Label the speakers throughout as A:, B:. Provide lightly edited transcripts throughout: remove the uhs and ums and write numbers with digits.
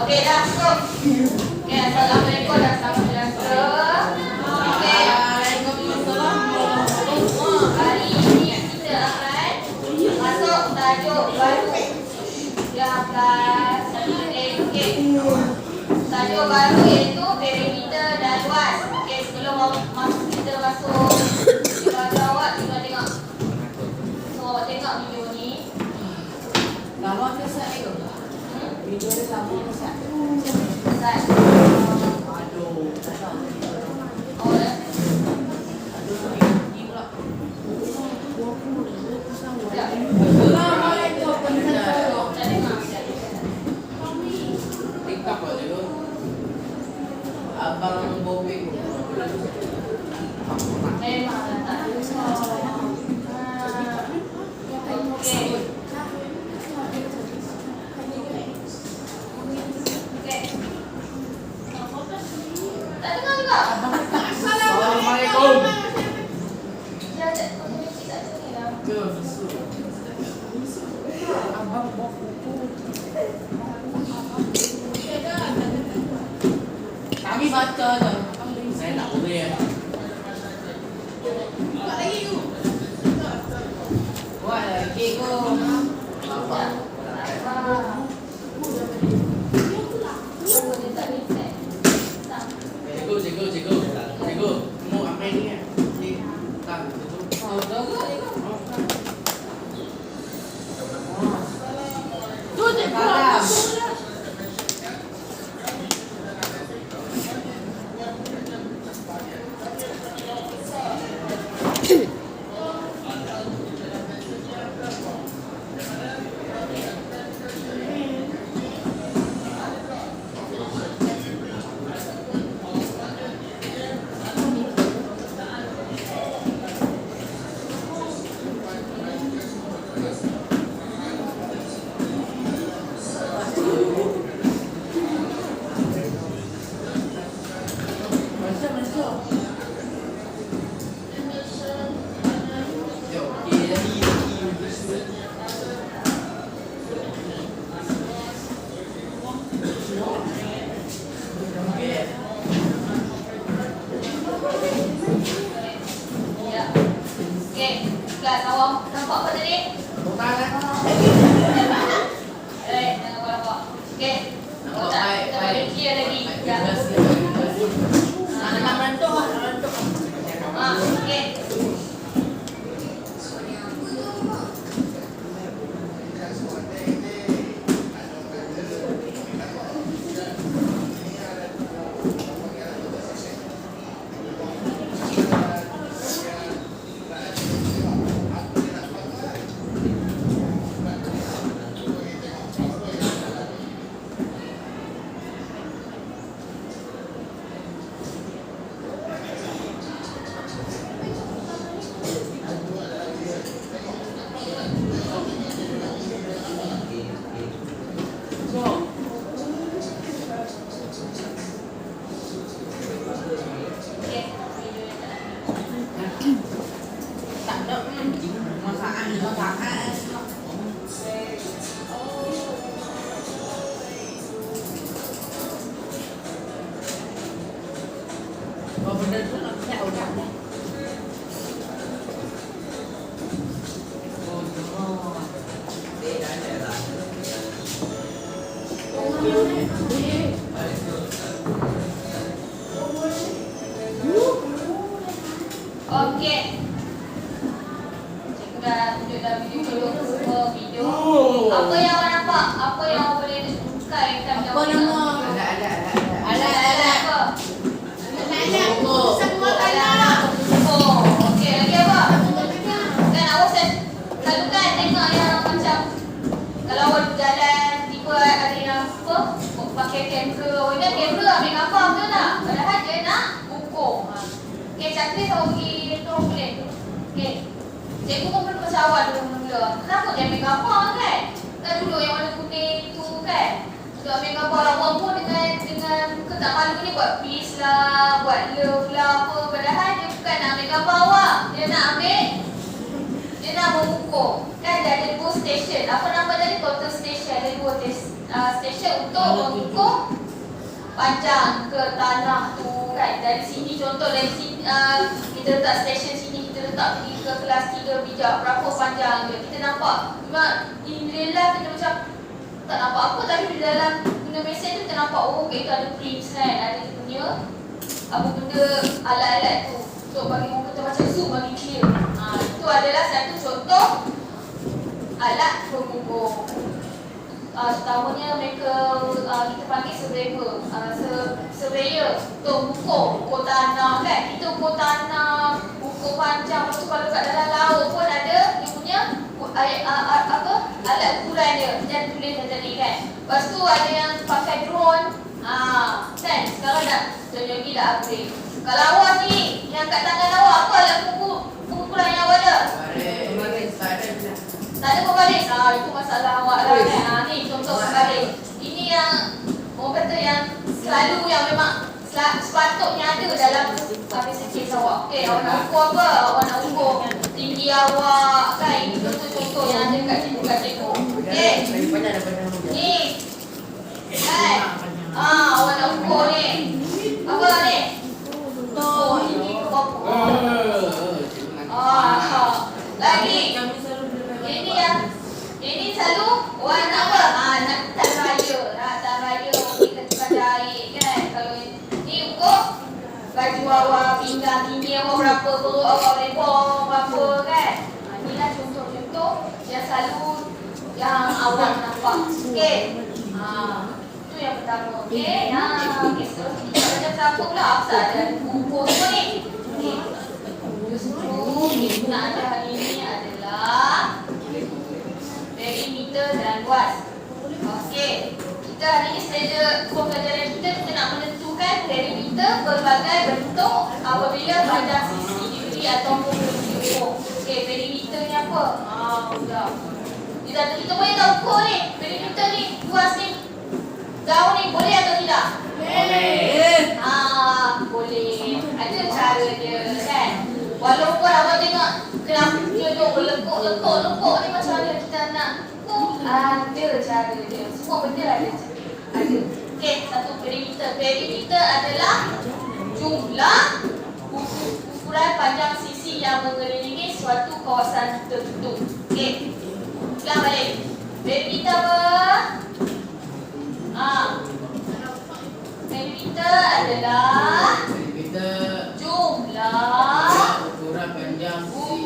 A: Okey dah, stop. Okey, assalamualaikum dah sama biasa. Okey. Hari ini kita akan masuk tajuk baru. 13 okey. Tajuk baru iaitu perimeter dan luas. Okey, sebelum kita masuk kepada awak, kita tengok. So, awak tengok video ni.
B: Lama ke Ustaz itu? Video dia lama ke Ustaz?
A: Ustaz.
B: Aduh, tak tahu.
A: Oh, dah.
B: Ini pula.
A: Sekejap.
B: Assalamualaikum pendengar.
A: Kita tengok.
B: TikTok aja tu. Abang Bobby.
A: Memang tak ada. Okey. Tak dengar juga.
B: Assalamualaikum.
A: Dia ada otomatik tak ada ni lah.
B: Abang Bobby. Kami baca je. Saya tak boleh ya. Buat lagi tu. Buat lagi tu. Apa? Cikgu. Mau apa ini ya? Ni, tak. Oh, dah ke? Tu je.
A: Ya. Okey, kelas awak nampak apa tadi? Jangan nampak. Okey. Kita bagi clear lagi. Ya. Okey. Okey. Cikgu dah tunjuk dah video semua video. Apa yang awak nampak? Apa yang awak boleh uraikan
B: Apa nama? Ada.
A: Apa?
B: Semua
A: Oh, okey, lagi apa? Kan awak selalu kan tengok yang macam kalau awak jalan tiba ada yang apa? Pakai kamera. Awak ingat kamera ambil gambar betul tak? Padahal dia nak ukur. Okey, checklist awak pergi tolong boleh. Okey. Cikgu pun perlu macam awak dulu mula. Kenapa dia ambil gambar kan? Kan dulu yang warna kuning tu kan? Untuk ambil gambar awak pun dengan muka tak malu ni buat peace lah, buat love lah apa. Padahal dia bukan nak ambil gambar awak. Dia nak mengukur. Kan dia ada 2 station. Apa nama tadi? Total station. Ada 2 station untuk untuk mengukur panjang ke tanah tu kan. Dari sini contoh, dari sini kita letak stesen sini, kita letak pergi ke kelas 3 bijak, berapa panjang dia. Kita nampak memang in real life kita macam tak nampak apa, tapi di dalam guna mesin tu kita nampak, oh kita ada prints kan, ada dia punya apa benda, alat-alat tu untuk bagi muka tu macam zoom, bagi clear. Itu adalah satu contoh alat pengukur. Utamanya mereka kita panggil surveyor untuk ukur tanah kan. Kita ukur tanah, ukur panjang. Lepas tu kalau kat dalam laut pun ada dia punya alat ukuran dia. Jangan tulis tadi kan. Lepas tu ada yang pakai drone. Kan sekarang dah teknologi dah upgrade. Kalau awak ni yang kat tangan awak, apa alat pengukuran yang awak ada? Tak ada pembaris. Itu masalah awak lah kan. Ni contoh pembaris. Ini yang orang kata yang selalu, yang memang sepatutnya ada dalam aplikasi awak. Okey, awak nak ukur apa? Awak nak ukur tinggi awak kan. Ini contoh-contoh yang ada kat cikgu. Okey. Ni. Kan? Awak nak ukur ni. Apa ni? Oh, ini berapa? Lagi. Ini selalu warna apa? Nak tan raya. Tan raya kita tukar jahit kan. Kalau ni ukur baju awak, pinggang tinggi awak berapa, perut awak lebar berapa kan. Inilah contoh-contoh yang selalu yang awak nampak. Okey. Itu yang pertama. Okey. Okey, so kita macam siapa pula? Apa ada ukur semua ni? Okey. Justru penggunaan hari ini adalah perimeter dan luas. Okey. Kita hari ini saja pembelajaran kita nak menentukan perimeter berbagai bentuk apabila panjang sisi diberi ataupun diukur. Okey, perimeter ni apa? Mudah. Kita boleh tahu ukur ni, perimeter ni, luas ni, jauh ni, boleh atau tidak? Boleh. Boleh. Ada cara dia kan. Walaupun awak tengok kenapa dia duk lekuk ni macam mana kita nak ukur, ada cara dia. Semua benda ada. Okey, satu perimeter. Perimeter adalah jumlah ukuran panjang sisi yang mengelilingi suatu kawasan tertentu. Okey. Ulang balik. Perimeter apa? Perimeter adalah jumlah
B: ukuran panjang
A: sisi yang mengelilingi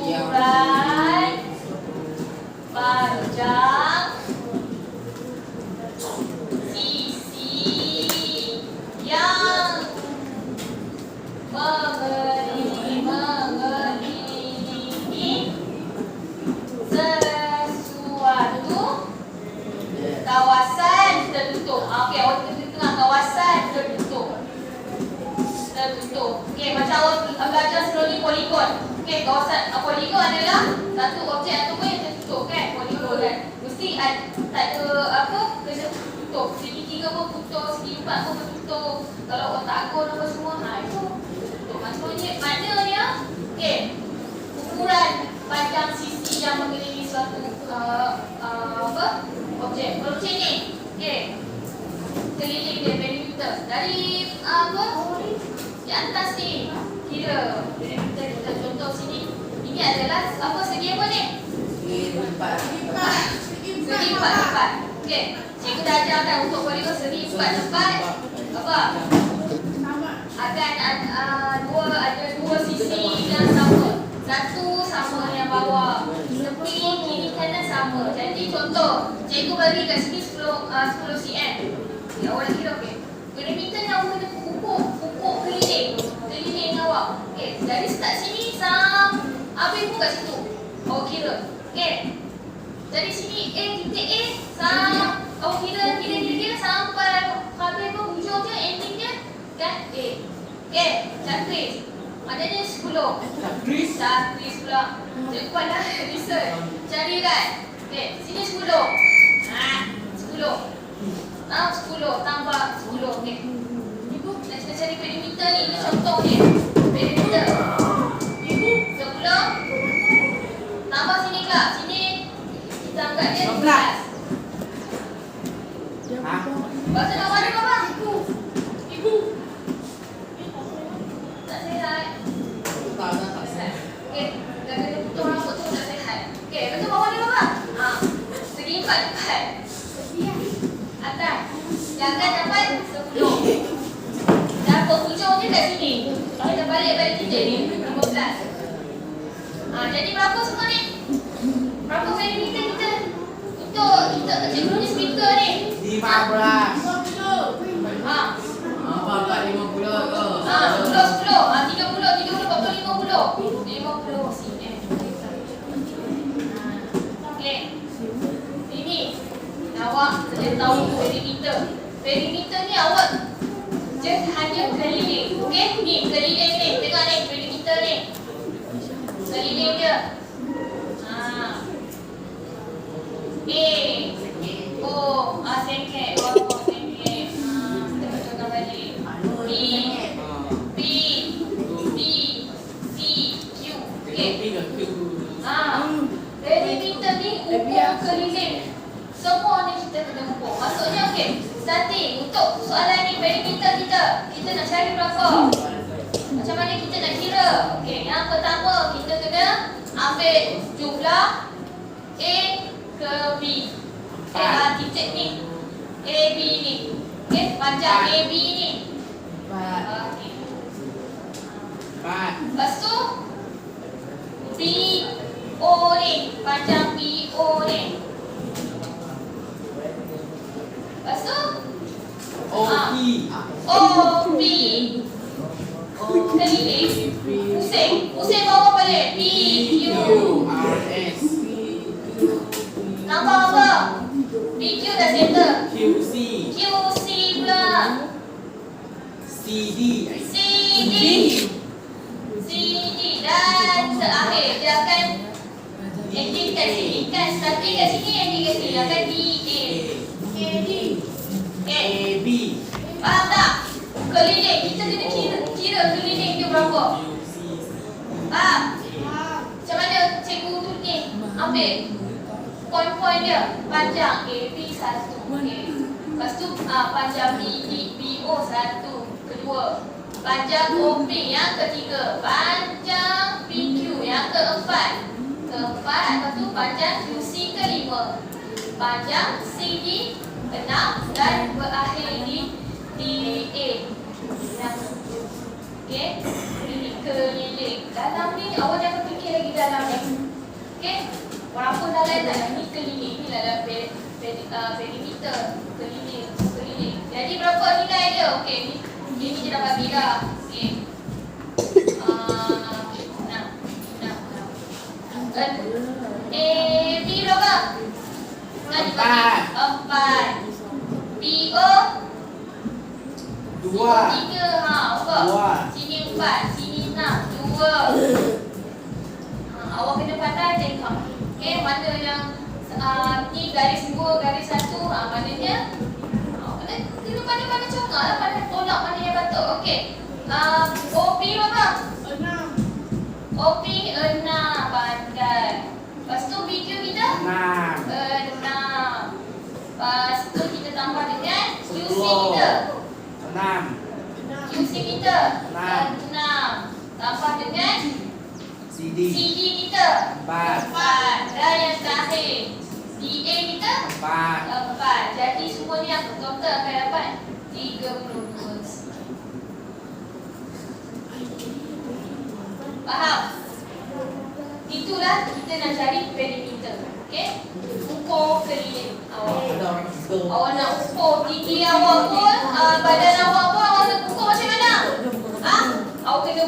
A: sesuatu kawasan tertentu. Okey, awak tentukan kawasan tertentu. Okey, macam awak belajar sebelum ni poligon. Okey, kawasan poligon adalah satu objek ataupun yang tertutup kan, poligon kan. Mesti tak ada apa kena tutup. Segi 3 pun tutup, segi 4 pun tutup. Kalau oktagon apa semua, itu tutup. Maknanya, okey, ukuran panjang sisi yang mengelilingi suatu objek. Objek ni, okey, keliling dia perimeter. Dari di atas ni, kira perimeter kita contoh sini. Ini adalah apa, segi apa ni? Segi 4. Okey, cikgu dah ajarkan untuk poligon segi 4 apa? Ada dua sisi yang sama. Satu sama yang bawah, tepi kiri kanan sama. Jadi contoh, cikgu bagi kat sini 10 cm. Awak nak kira okey. Perimeter yang awak kena ukur keliling awak. Okey, dari start sini habis pun kat situ. Awak kira. Okey. Dari sini titik A awak kira sampai habis pun hujung dia, ending dia kan A. Okey, cakris. Maknanya 10. Cakris pula. Cikgu pandai research. Cari kan? Okey, sini 10. 10. 10 tambah 10. Okey. Ibu nak kita cari perimeter ni. Ini contoh ni. Perimeter. 10 tambah sini kelak. Sini kita anggap dia 12. Lepas cepat. Atas. Jangan dapat 10. Dan penghujungnya kat sini. Kita balik kita ni 15. Jadi berapa semua ni? Berapa perimeter kita? Untuk kita cikgu punya speaker ni.
B: 15.
A: 10, 30, 40, 50 sini. Okey. Ini awak kena tahu perimeter. Perimeter ni awak just hanya keliling. Okey? Ni keliling ni. Tengok ni perimeter ni. Keliling dia. Sengket. Sengket. Kita bacakan balik. B, C, Q. Okey. Perimeter ni ukur keliling. Semua ni kita kena ukur. Maksudnya okey. Starting untuk soalan ni perimeter kita nak cari berapa? Macam mana kita nak kira? Okey, yang pertama kita kena ambil jumlah A ke B. Titik ni. AB ni. Okey, panjang AB ni. Okey. Lepas tu BO ni, panjang BO ni. Lepas tu OP. Keliling. Pusing bawah balik. PQ. Nampak apa? PQ dah center. QC pula. CD. Dan terakhir dia akan ending kat sini. Kan starting kat sini, ending kat sini. Akan AB. Faham tak? Keliling. Kita kena kira keliling dia berapa. Faham? Macam mana cikgu tu ni ambil poin-poin dia. Panjang AB 1. Okay. Lepas tu panjang BO 1. Kedua. Panjang OP yang ketiga. Panjang PQ yang keempat. Lepas tu panjang QC kelima. Panjang CD 6 dan berakhir di A. Okey. Ini keliling. Dalam ni awak jangan fikir lagi dalam ni. Okey. Walaupun dalam ni keliling. Ni dalam perimeter. Keliling. Jadi berapa nilai dia? Okey. Ini kita dapat bila. Okey. B berapa? 4. BO 2. 3. Apa? Sini 4. Sini 6. 2. Awak kena pandai tengok. Okey, mana yang ni garis 2, garis 1. Maknanya kena pandai-pandai congak lah, pandai tolak mana yang betul. Okey. OP berapa? 6. OP 6. Pandai. Lepas tu BQ kita? 6. Lepas tu kita tambah dengan QC kita? 6. QC kita? 6. Tambah dengan CD kita? 4. Dan yang terakhir DA kita? 4. Jadi semua ni aku total akan dapat 32. Faham? Itulah kita nak cari perimeter. Okey? Ukur keliling awak. Awak nak ukur tinggi awak pun, badan awak pun awak nak ukur macam mana? Awak kena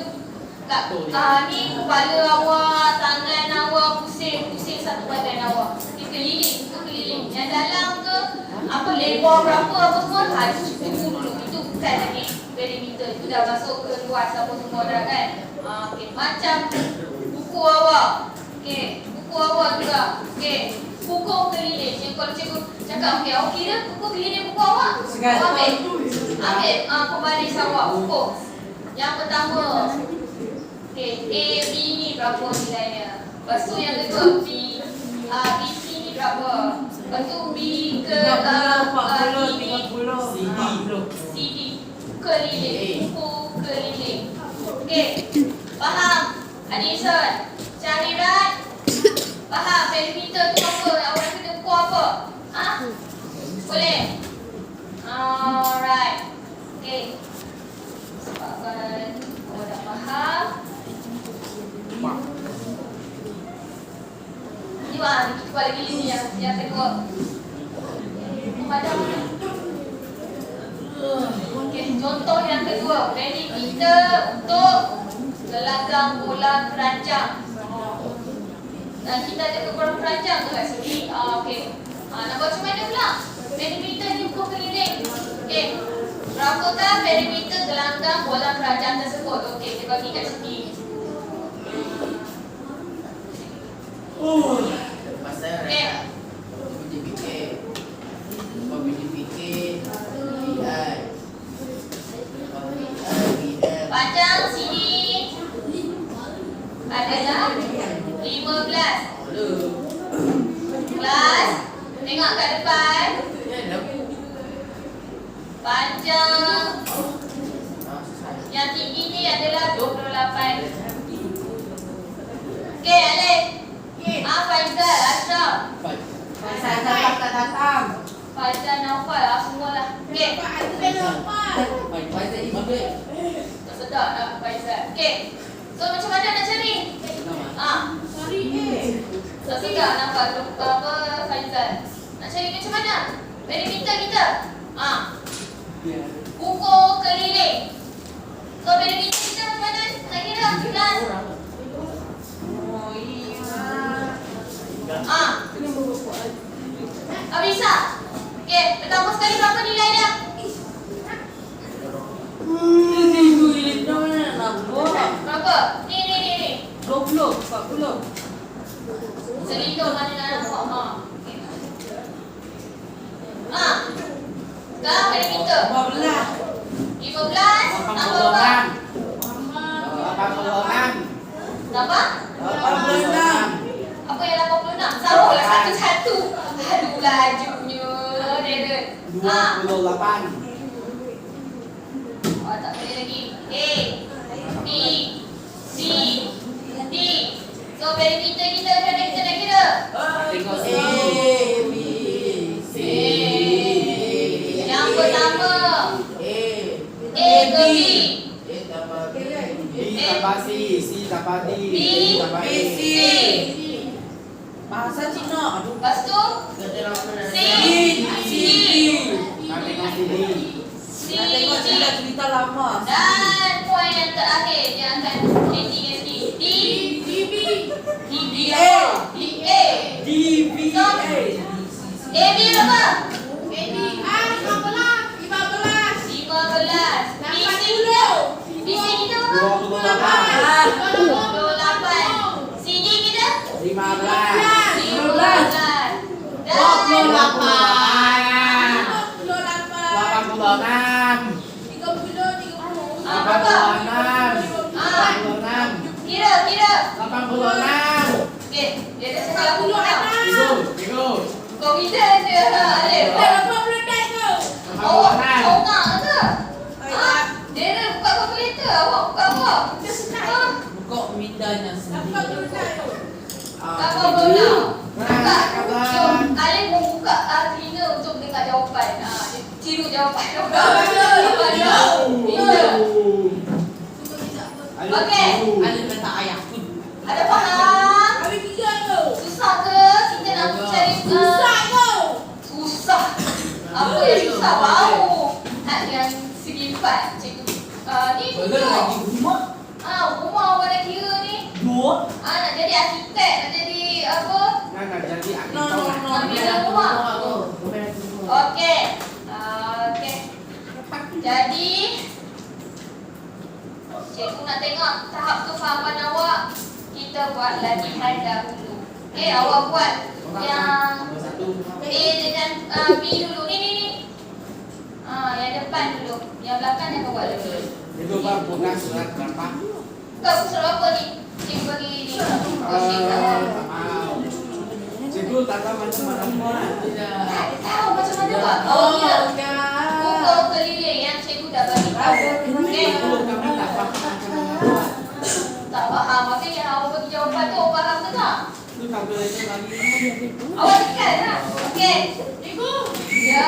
A: ni kepala awak, tangan awak, pusing satu badan awak. Ini keliling. Yang dalam ke apa lebar berapa apa semua harus ukur dulu. Itu bukan lagi perimeter. Itu dah masuk ke luas apa semua dah kan. Okey, macam buku awak. Okey, buku awak juga. Okey, buku keliling. Kalau cikgu cakap, okey, awak kira buku keliling buku awak. Ambil pembaris awak, buku. Yang pertama, okey, A, B ni berapa nilainya. Lepas tu yang kedua, BC ni berapa. Lepas tu B ke CD. Keliling, buku keliling. Okey, faham? Adison, Syahrirat, faham perimeter tu apa? Awak kena ukur apa? kepala gini ni yang kedua. Padam. Okey, contoh yang kedua. Training kita untuk gelanggang bola keranjang. Dan kita ada bola keranjang tu kat sini. Okey. Nak buat macam mana pula? Perimeter ni ukur keliling. Okey. Berakakah perimeter gelanggang bola keranjang tersebut? Okey, kita bagi kat sini.
B: Pasal
A: Okey.
B: fikir.
A: Panjang sini adalah 15. Kelas, tengok kat depan. Panjang yang tinggi ni adalah 28. Okey, Alif. Faizal, Ashraf.
C: Saya tak datang.
A: Faizal, Naufal, semualah. Okey. Tak sedap lah Faizal. Okey. So macam mana nak cari? Tak sedap nampak apa Faizal. Nak cari macam mana? Perimeter kita. Ukur keliling. So perimeter kita macam mana? Nak kira kelas. Bisa. Okey, pertama sekali berapa nilai dia? Berapa? Ni.
C: 20, 40.
A: Selindung mana nak nampak? Sekarang perimeter 15 tambah berapa? Berapa?
B: 86.
A: Apa yang 86? Sabalah satu-satu. Aduh lajunya Darren.
B: 28.
A: Tak boleh lagi. A, B, C, D. So perimeter kita macam mana kita nak kira?
B: Tengok
C: A, B, C.
A: Yang pertama A ke B?
B: B tambah C, C tambah D,
A: B,
B: tambah
C: B,
B: A.
C: C. Bahasa Cina. Aduh.
A: Lepas tu C,
C: C,
A: D,
B: Nak tengok C, D.
A: C,
C: Nak tengok
A: D.
C: cerita lama.
A: Dan poin yang terakhir yang akan ending yang ni D,
C: D,
A: D,
C: A.
A: D, A.
C: D, B, A.
A: A, B berapa? 15.
C: 15.
A: B, C kita berapa? 28. C, D kita?
B: 15.
A: 15. Dan
B: 86.
A: Kira.
B: 86.
A: Okey, dia dah cakap 80 tau.
B: Ikut.
A: Confident dia. Alif. Awak congak ke? Dia dah buka kalkulator. Awak buka apa?
C: Buka midanya sendiri.
A: Apa benar? Buka.
B: Kawan.
A: Jom, Alif mau buka telinga untuk dengar jawapan. Dia tiru jawapan. Okey.
C: Alif kata ayah pun.
A: Ada faham? Susah ke? Kita nak cari susah. Apa yang susah? Bau. Yang segi 4. Cikgu. Ni
C: Belum lagi rumah.
A: rumah awak nak kira ni.
C: Dua.
A: Nak jadi arkitek, nak jadi apa?
B: Nak jadi
C: No.
A: Nak bina rumah. Okey. Okey. Jadi cikgu nak tengok tahap kefahaman awak. Kita buat latihan dahulu. Awak buat yang A dengan B dulu. Ni. Yang depan dulu. Yang belakang jangan buat lagi.
B: Itu bang bukan surat berapa?
A: Bukan surat apa ni? Cikgu bagi ni. Okey.
B: Cikgu tak tahu macam mana.
A: Tak tahu macam mana buat. Ya. Ukur keliling yang cikgu dah bagi tahu. Okey.
B: Kami tak faham macam mana buat.
A: Tak faham. Makanya yang awak bagi jawapan tu awak faham ke tak?
B: Itu kalkulator lagi.
A: Awak tekan tak? Okey. Ya.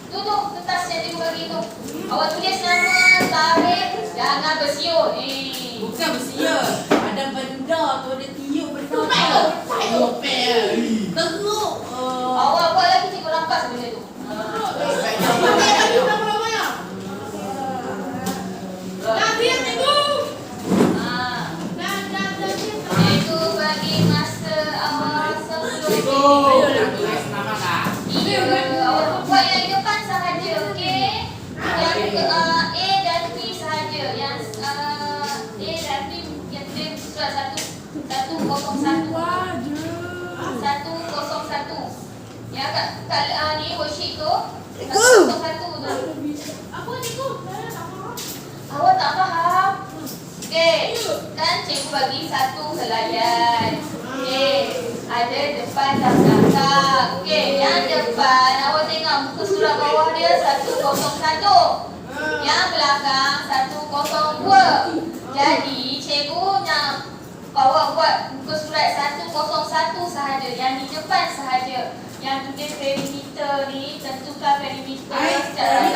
A: Tutup kertas yang cikgu bagi tu. Awak tulis nama, tarikh, jangan bersiul.
C: Bukan bersia. Ada benda tu, ada tiup benda tu.
B: Tengok pair.
C: Tengok.
A: Awak buat lagi cikgu rampas benda tu. Cikgu bagi masa awak 10
B: Cikgu,
A: minit.
B: nak tulis nama tak?
A: Iya, awak buat yang depan sahaja, okey? Yang A dan B sahaja. Yang A dan B yang tulis surat 101. 101. Ya, kat ni worksheet tu. 101 tu.
C: Apa cikgu?
A: Awak tak faham? Okey, kan cikgu bagi satu helaian. Okey, ada depan dan belakang. Okey, yang depan awak tengok muka surat bawah dia 101. Yang belakang 102. Jadi cikgu nak awak buat muka surat 101 sahaja. Yang di depan sahaja. Yang tulis perimeter ni, tentukan perimeter secara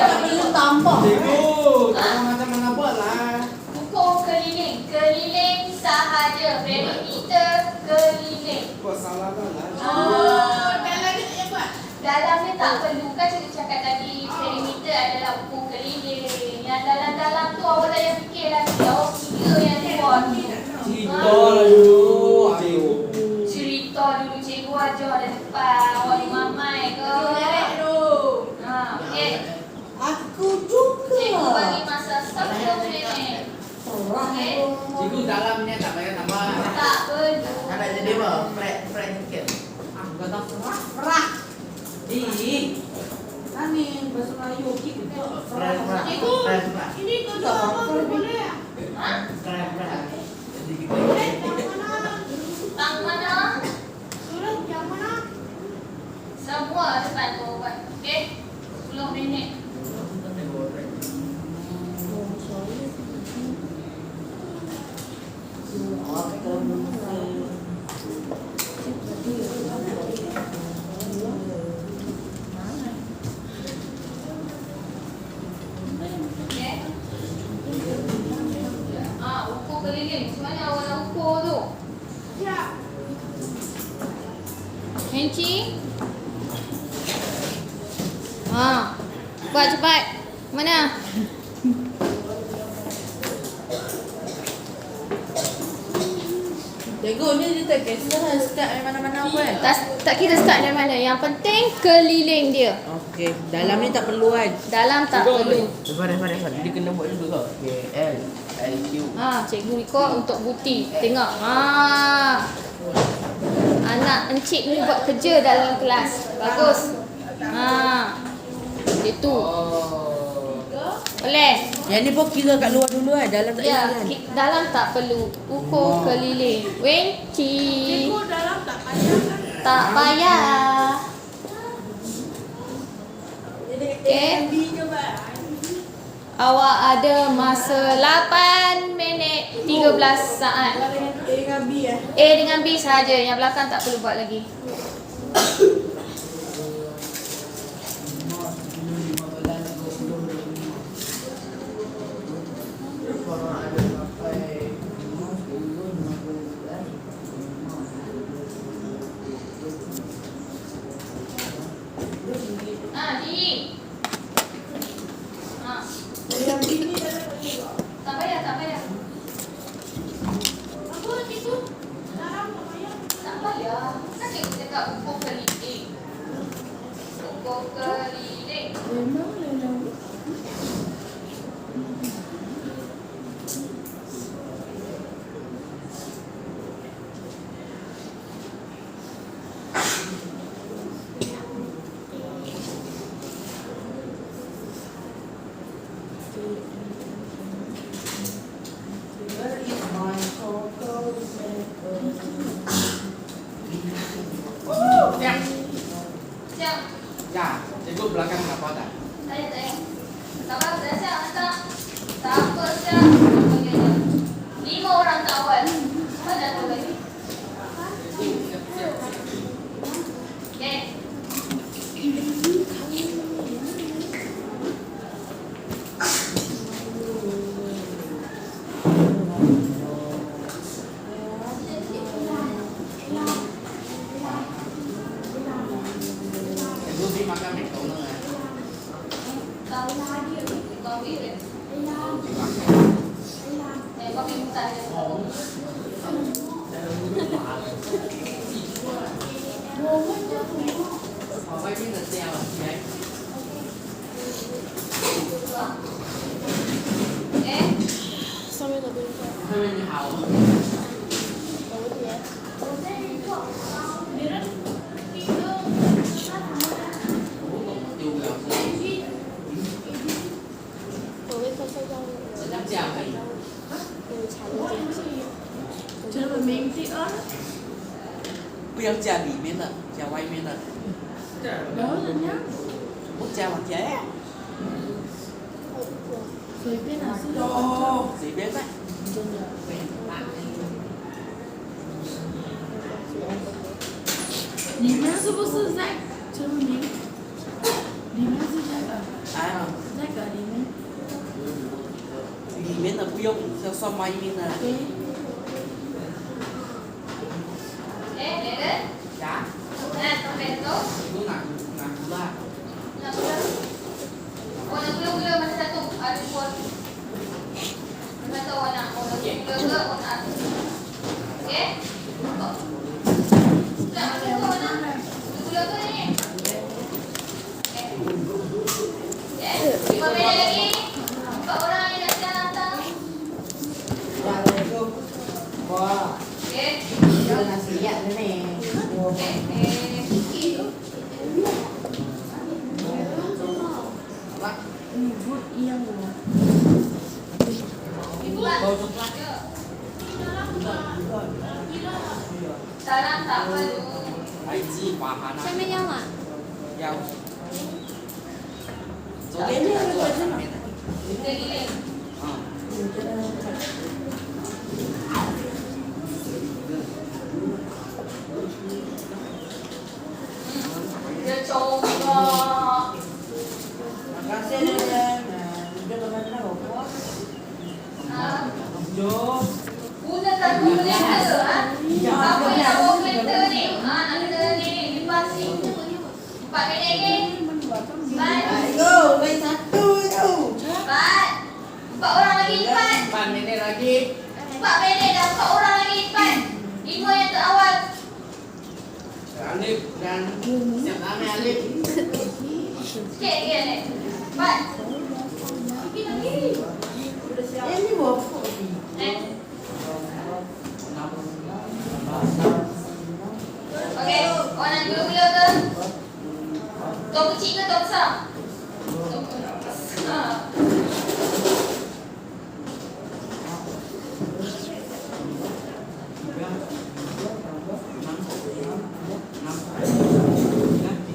C: tambah.
B: Cikgu, tolong macam mana buat lah.
A: Ukur keliling, keliling sahaja, perimeter keliling.
B: Buat salah lah.
A: Dalam ni tak perlu kan cikgu cakap tadi perimeter adalah ukur keliling. Yang dalam-dalam tu awak dah yang fikir lagi, awak kira yang luar tu.
B: Cerita lah dulu. Cikgu.
A: Cerita dulu cikgu ajar dari depan, awak ni mamai ke? Okey.
C: Aku juga.
A: Cikgu bagi masa 10 minit. Okey.
B: Cikgu dalamnya tak payah tambah.
A: Tak perlu.
D: Nak jadi apa? Fred sikit.
C: Aku dah perak. Ni bahasa Melayu kita.
D: Fred.
C: Ini tu dah boleh.
A: Ha?
D: Fred. Jadi kita.
A: Tang mana? Semua depan tu buat. Okey. 10 minit. Okey. Ukur keliling. Macam mana awak nak ukur tu? Henci. Buat cepat. Mana?
C: Cikgu ni dia tak kisah start dari mana-mana apa kan?
A: Tak kira start dari mana. Yang penting keliling dia.
C: Okey, dalam ni tak perlu kan?
A: Dalam tak perlu.
D: Depan. Dia kena buat dulu kau. KL, LQ.
A: Cikgu record untuk bukti. Tengok. Anak encik ni buat kerja dalam kelas. Bagus. Itu. Boleh?
C: Yang ni pun kira kat luar dulu kan? Dalam tak
A: Ya,
C: kan?
A: dalam tak perlu. Ukur keliling. Wenci.
C: Dalam tak payah kan?
A: Tak payah. Okey. Awak ada masa 8 minit 13 saat.
C: A dengan B
A: A dengan B sahaja. Yang belakang tak perlu buat lagi. Ji. Tak payah. Tak payah. Kan cikgu cakap ukur keliling. Ukur keliling. Siap.
B: Ya, cikgu belakang tak apa tak?
A: Tak payah. Tak apa, dah siap. Hantar. Tak apa, siap. 5 orang kawal. Mana tu lagi? Okey.
B: makan McDonald ya.
A: Tahu lagi kau ini. Kau minta dia.
B: Quay phim là treo à chị ấy.
E: 上面的冰块，
B: Thôi bên nhà Hậu.
E: 我点。
B: Tiêu gạo gì?
E: 我为它晒到了，
B: Sẽ đắp treo cái gì?
E: 有茶的煎鸡。
C: Chứ mà mình thì ớt.
D: Bây giờ trà bị miếng nè, trà quay miếng nè.
C: Đó là nhá.
D: Bút trà bằng chế.
C: 随便拿是
D: Ồ, gì biết đấy.
C: 里面是不是在陈文明？里面是这个，
D: À,
C: 那个里面。
D: vì miếng là buyông, theo xoa may miếng nè.
C: 对。
A: Dede.
D: Cá.
A: Tomato.
B: Itu nak gula.
A: Nak gula. Oh, nak gula-gula mana satu? Ada pun. Mana tahu warna? Oh, nak gula ke warna apa? Okey? Tak, mana tahu warna? Gula ke ni? Okey. Okey. 5 minit lagi. 4 orang yang nak datang.
C: Wow.
A: Okey.
C: Đây là xí nhận thế này.
A: Okey.
C: Bút yên rồi.
A: Salam tak perlu.
D: Ai chi quả hả nè.
E: 下面要吗？
D: Dao.昨天你还做了什么呢？
A: Kita giling.
D: À.
A: Dia coba.
C: Makasih Nen. Udah lepas dah bawa.
A: Ah,
C: Jom.
A: guna satu blender ah. Apa yang bawa blender ni? Ah, nak kena ni lipas ni. 4 minit lagi. Baik.
C: Ayo, main satu tu.
A: Baik. 4 orang lagi lipat.
B: 4 minit lagi.
A: 4 minit dah 4 orang lagi lipat. 5 yang terawal.
B: Alif dan siap kami Alif.
A: Sikit lagi ni. 4. Sikit lagi.
C: Ini bawa.
A: Eh. Okey, awak nak gula-gula ke? Tong kecil ke tong besar? Tong besar.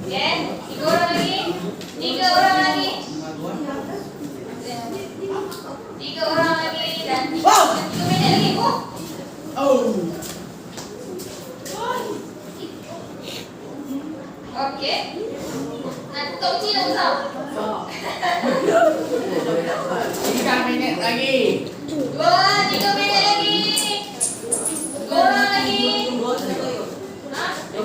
A: Okey, 3 orang lagi. 3 orang lagi. 3 orang lagi dan 3 minit lagi. Oh. Okey. Nak tong kecil tong besar?
B: 3 minit lagi.
A: 3 minit lagi. 2 orang lagi. Ha? 1.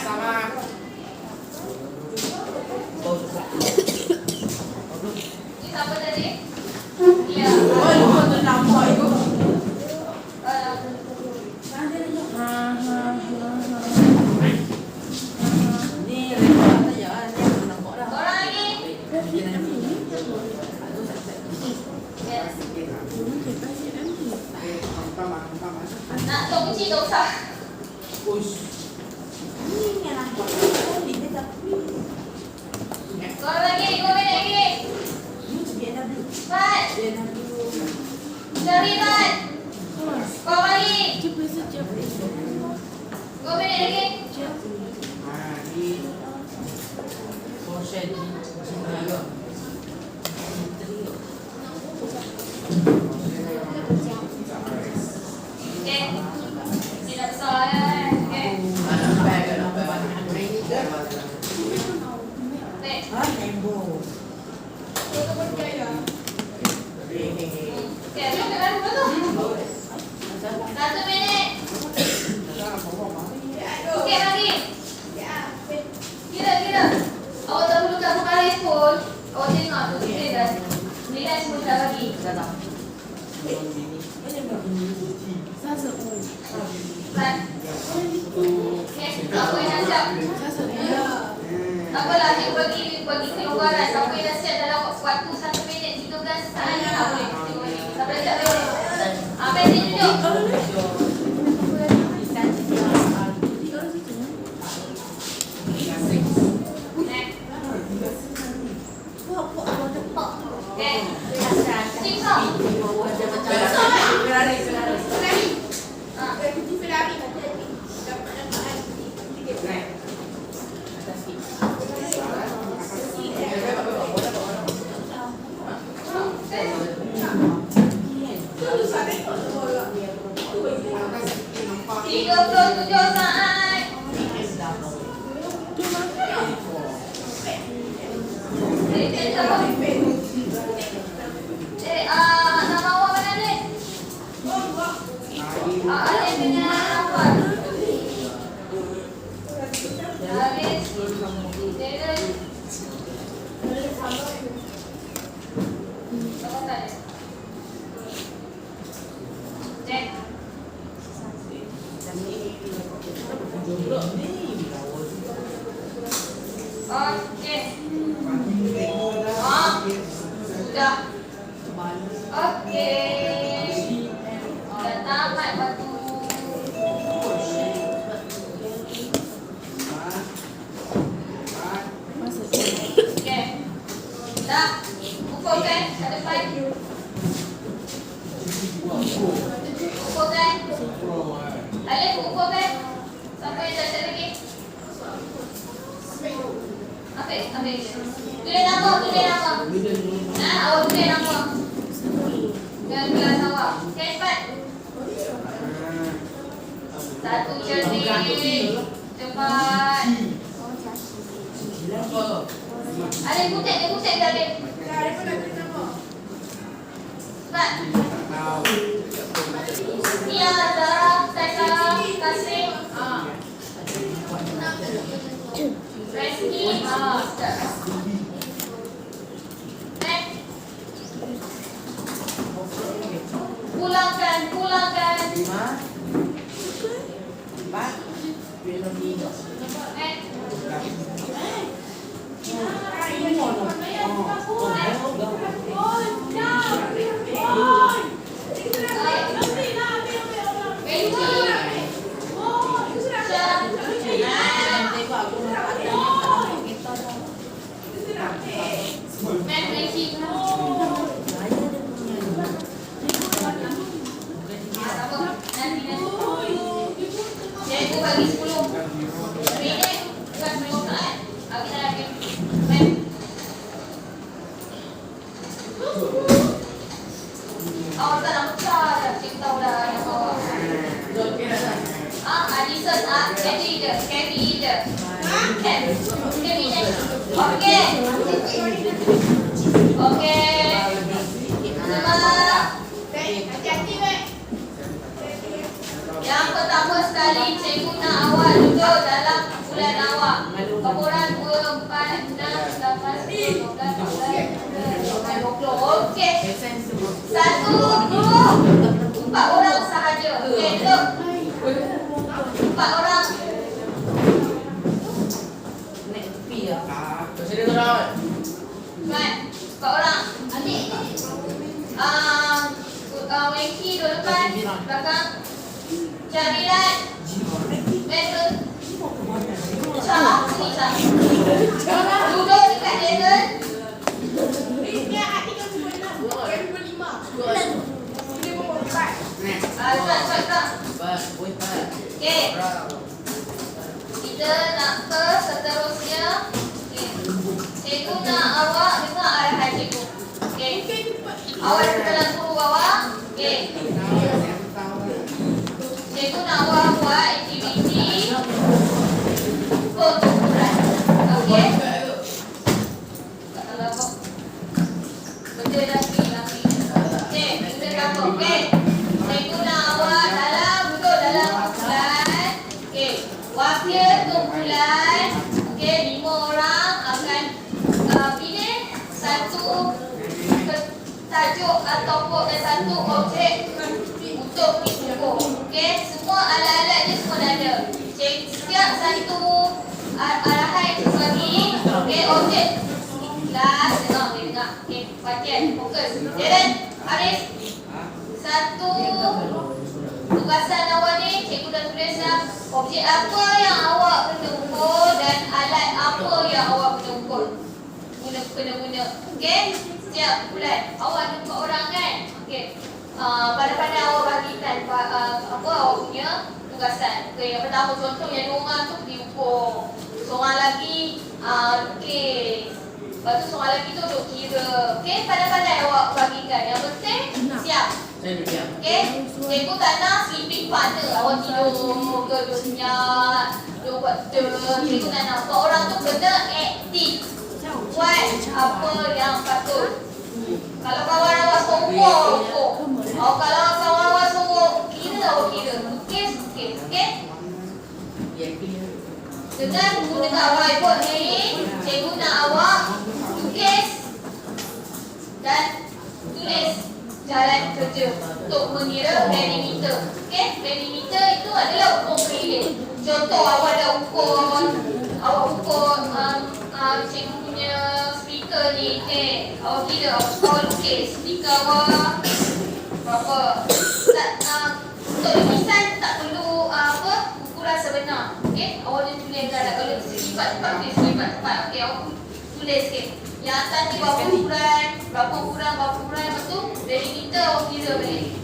B: Sama.
A: Ni siapa tadi? Ya.
C: Oh, lupa tu nampak itu. Ni lepas saja. Ni nampak dah.
A: Orang lagi? Yes. Nak tong kecil tong besar?
C: Ni yang nampak. Ni dia tak
A: Orang lagi? 2 minit lagi.
C: Biar dah dulu.
A: 4.
C: Biar dah dulu.
A: Seribat. Kau lagi.
C: Cepat saja.
A: 2 minit lagi.
B: Nah, di portion di juga.
A: Okey. Tidak besar ya. Okey. Baik.
C: Ah, nembok.
A: Okey, jom ke dalam dulu. 1 minit. bagi kelonggaran. Siapa yang dah siap dalam waktu 1 minit 13 saat boleh. Siapa dah siap boleh. Mesej tunjuk. Setiap satu arahan bagi objek Perhatian, fokus. Jalan, Haris. Satu tugasan awak ni, cikgu dah tulis dah. Objek apa yang awak kena ukur dan alat apa yang awak kena ukur. Kena-guna. Okey? Siap, bulan. Awak ada 4 orang kan? Okey. Pandai-pandai awak bagikan apa awak punya tugasan. Okey, yang pertama contoh yang 2 orang tu diukur. Seorang lagi lukis. Lepas tu seorang lagi tu duk kira. Okey, pandai-pandai awak bagikan. Yang penting siap.
D: Saya duduk diam.
A: Okey, cikgu tak nak sleeping partner. Awak tidur ke, duk senyap, duk buat betul. Cikgu tak nak. 4 orang tu kena aktif. Buat apa yang patut. Kalau kawan awak suruh ukur. Kalau kawan awak suruh kira, awak kira. Lukis. Okey? Dengan menggunakan whiteboard ni, cikgu nak awak lukis dan tulis jalan kerja untuk mengira perimeter. Okey, perimeter itu adalah ukur keliling. Contoh awak dah ukur, cikgu punya speaker ni. Awak kira, awak lukis speaker awak berapa. Untuk lukisan tak perlu ukuran sebenar. Okey, awak dia tulis dalam kalau sifat tepat, okey, awak tulis sikit. Yang atas ni berapa ukuran, lepas tu perimeter awak kira balik.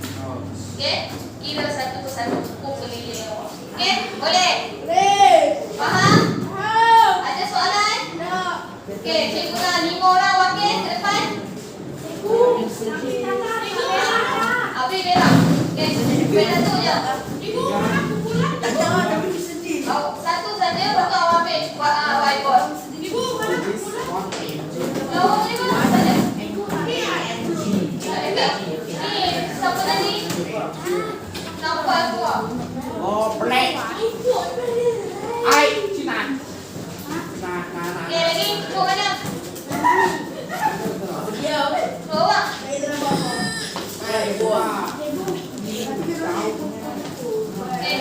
A: Okey, kira satu persatu ukur keliling awak. Okey, boleh?
C: Boleh.
A: Faham? Ada soalan?
C: Tak.
A: Okey, cikgu nak 5 orang wakil ke depan. Habis berak. Okey, berak tu je.
C: Tak jawab tapi sedih.
A: Satu saja, lepas tu awak ambil whiteboard.
C: Ibu, mana kumpulan?
A: Jawab ni pun saja. Ni, siapa tadi? Nampak aku ah.
B: Oh, black. Ai, Cina.
A: Okey, lagi. Ibu mana?
C: Dia.
A: Bawa.
C: Saya dalam bawah.
B: Ai, buah.
A: Okey.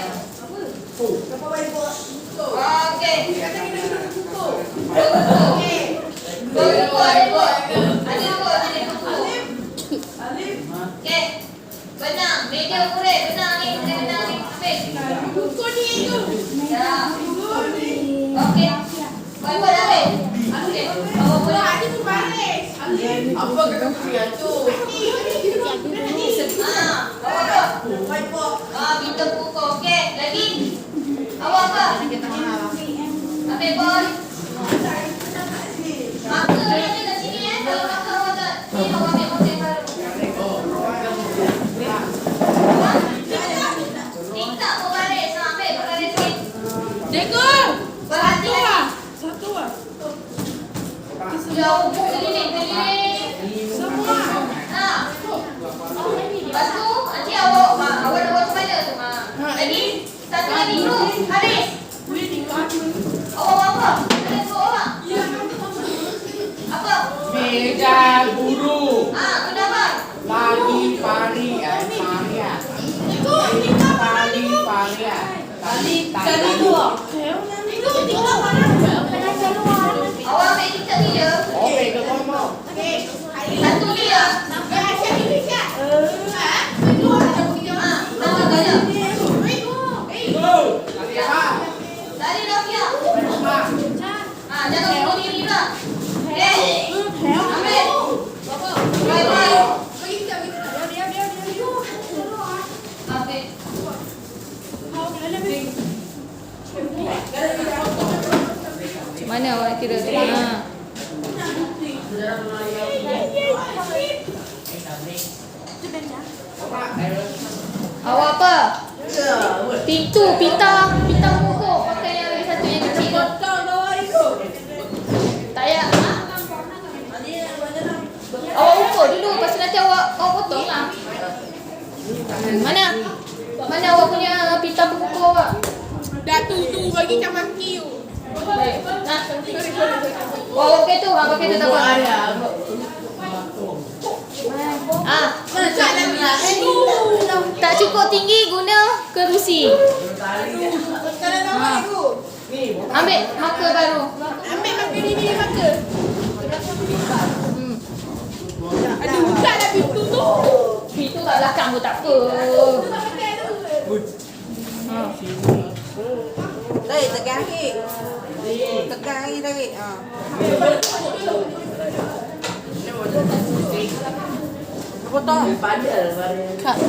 C: Berapa baik buat?
A: Okey.
C: Kata kita duduk buku.
A: Okey. Buku ada buat. Ada buat, ada buku.
C: Alif.
A: Okey. Benang, meja kuret, benang ni, benang ni. Ambil.
C: Buku ni tu.
A: Ya.
C: Buku ni.
A: Okey. Whiteboard ambil. Okey. Bawa
C: Buku
A: bola.
C: ni tu baris. Alif.
D: Apa kata pria tu?
A: Bawa apa?
C: Whiteboard.
A: Minta buku. Okey. Lagi. Awak apa? Ambil bol. Marker ni ada kat sini Kalau marker awak tak ni awak ambil marker baru. Tingkat berbaris. Ambil berbaris sikit.
C: Cikgu.
A: Berhati-hati.
C: Satu ah.
A: Jauh keliling.
C: Semua.
A: Lepas tu nanti awak nak buat macam mana tu? Lagi. Satu lagi dulu. Haris.
C: Boleh tinggal.
A: Awak buat apa? Ada 2 orang.
C: Ya.
A: Apa?
B: Meja guru.
A: Kenapa?
B: Lagi paria.
C: Cikgu, tinggal mana
B: Tali
C: cikgu?
B: paria.
C: Tali dua. Cikgu, tinggal mana?
A: Awak ambil tingkat ni je.
B: Oh, beda ngomong.
C: Okey.
A: Satu ni je. Nama banyak.
B: Tali apa?
A: Tadi dah siap.
B: Apa?
A: Jangan bunuh diri pula. Okey. Ambil. Bye-bye. Ambil. Mana awak kira tu? Awak apa? Pintu, pita pokok. Pakai yang lagi satu yang kecil. Tak payah. Awak ukur dulu. Lepas tu nanti awak potong lah. Mana awak punya pita pokok awak?
C: Dah tu bagi kat maki tu.
A: Baik. Awak pakai tu. Pakai tu tak apa.
C: Mana cara nak?
A: Tak cukup tinggi guna kerusi.
C: Kalau nama cikgu.
A: Ambil marker baru.
C: Ambil marker ni marker. Ada buka dah pintu tu.
A: Pintu kat belakang pun tak apa. Ha.
F: Tarik tekan sikit. Tekan lagi tarik. Ha. Potong.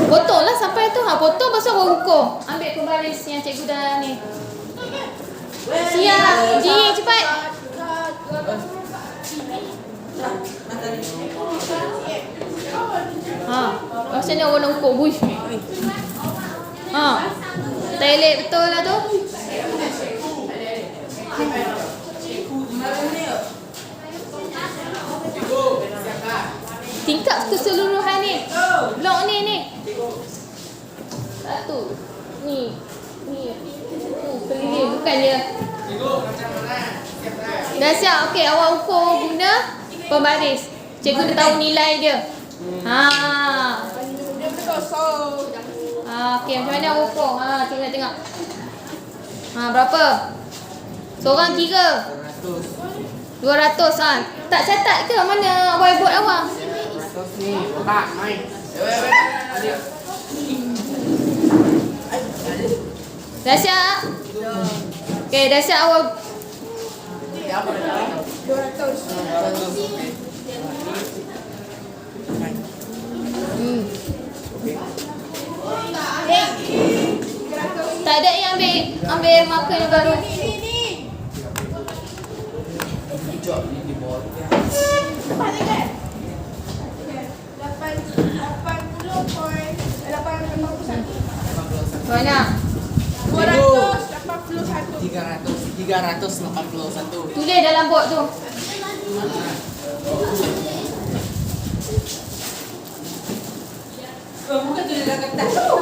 A: Potong lah sampai tu. Ha, potong pasal baru ukur. Ambil pembaris yang cikgu dah ni. Siap. Ji, cepat. Ha, macam mana orang nak ukur? Buish. Ha. Toilet betul lah tu. Tingkap keseluruhan ni. Blok ni. Satu. Ni. Keliling bukannya. Dah siap. Okey, awak ukur guna pembaris. Cikgu dah tahu nilai dia. Ha. Okey, macam mana awak ukur? Ha, tengok. Ha, berapa? Seorang 3. 200. Ha. Tak catat ke mana whiteboard awak?
B: 100 ni. Tak, main.
A: Dah siap? Okey, dah siap awak. Tak ada yang ambil marker yang baru. Banyak.
B: 381.
A: Tulis dalam bot tu.
F: Bukan tulis dalam kertas tu.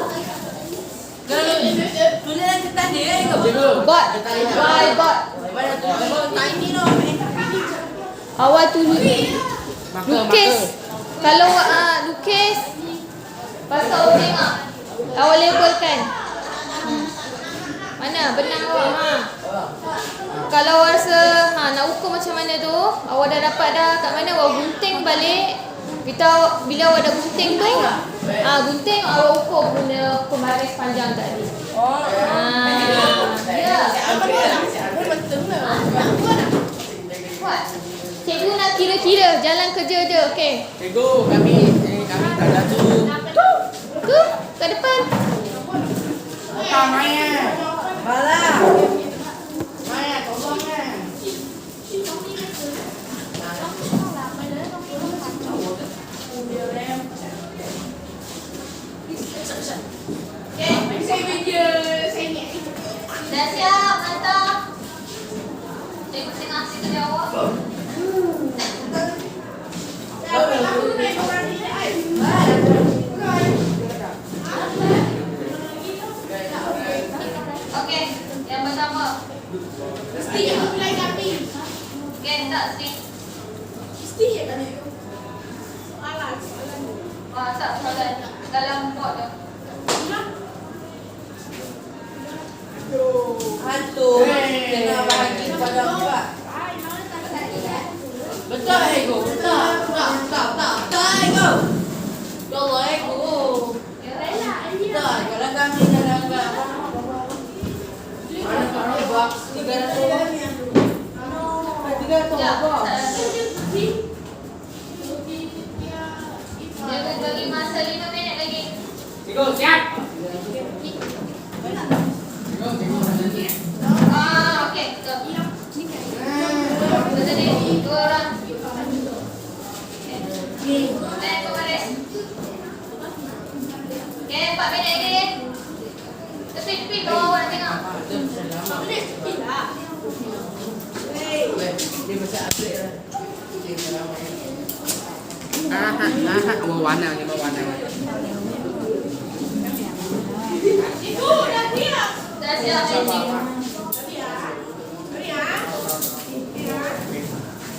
F: Kalau tulis dalam kertas dia ke?
A: Bot. By bot.
F: Tiny no.
A: Awal tu lukis. Kalau lukis pasal awak tengok. Awak labelkan. Mana benang awak? Ha. Kalau awak rasa nak ukur macam mana tu, awak dah dapat dah kat mana, awak gunting balik. Bila awak dah gunting tu, gunting awak ukur guna pembaris panjang tadi. Ya. Buat. Cikgu nak kira-kira jalan kerja je, okey.
B: Cikgu, kami tak ada tu.
A: Tu, kat depan.
B: Tak main.
F: Malah.
B: Main, tolongnya.
A: Dah siap, hantar. Cikgu tengah hasil kerja awak. Okey, yang pertama. Okey, tak stick. Tak soalan dalam bot tu.
F: Hantu. Kena bahagi kepada orang. Betul ego. Tak ego. Ya Allah ego. Tak, kalau kami dalam mana box 300. 300 box.
A: Dia bagi masa 5 minit lagi.
B: Cikgu, siap. Cikgu, nanti.
A: Okey, betul. Betul ni, 2 orang. Pembaris. Okey, 4 minit lagi. Tepi, bawah awak nak tengok.
B: Dia macam upgrade lah. Warna ni warna.
A: Dah siap, cikgu.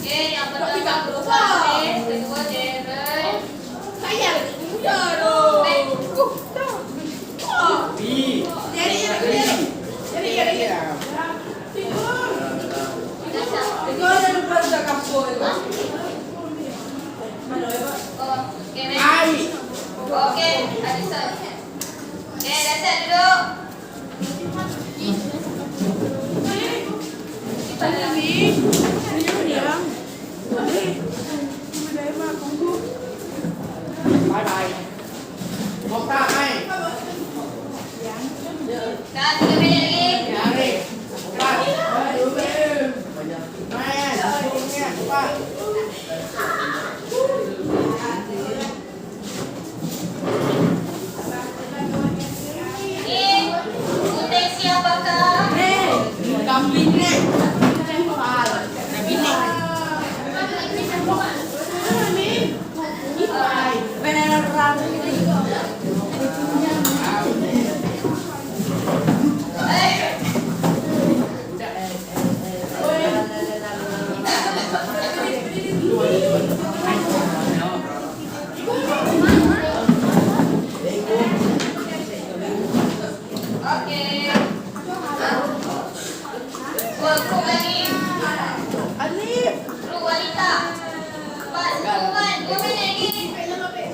A: Okey, yang pertama pembaris, kedua Darren. set duduk.
B: Bye bye. Một ta hai.
A: Dah 3 minit lagi.
B: Nhà đi. Ba. Hai. Xuống nha. Ba.
A: Ni, putih siapakah?
F: Kambing ni. Beneran.
A: Okey. Kru lagi.
C: Alif.
A: Kru wanita. Pas, Kuman, 2 minit lagi.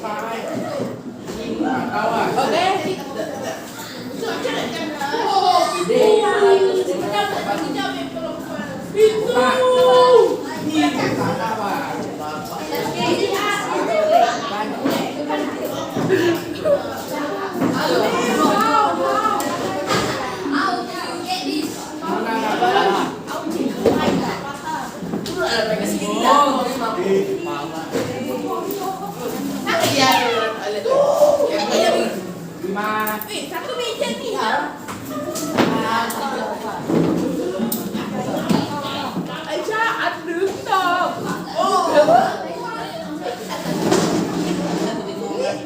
B: Bye. Tahu ah.
F: Okey. Satu meja ni.
C: Aisyah, anh đứng đâu?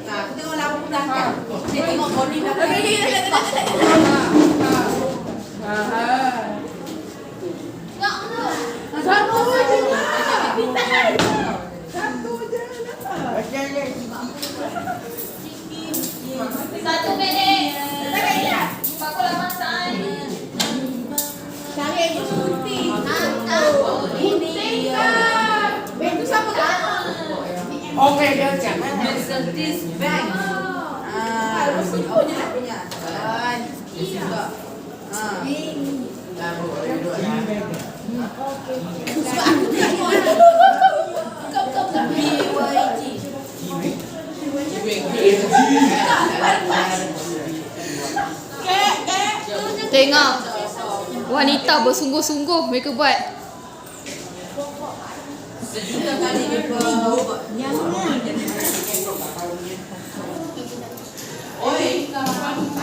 F: Nah, kita tengok lampu dah kan. Dia tengok body dah.
C: Satu je lah. Satu je lah.
A: 1 minit. 48 saat.
F: Cari yang putih.
C: Putih kan?
F: Itu siapa kan?
B: Oke, dia cek.
F: Mercedes Benz. Lepas tu punya. Ini juga. Sebab aku tengok. Kau BYD.
A: Tengok. Wanita bersungguh-sungguh mereka buat.
F: Sejuta kali dia buat. Yang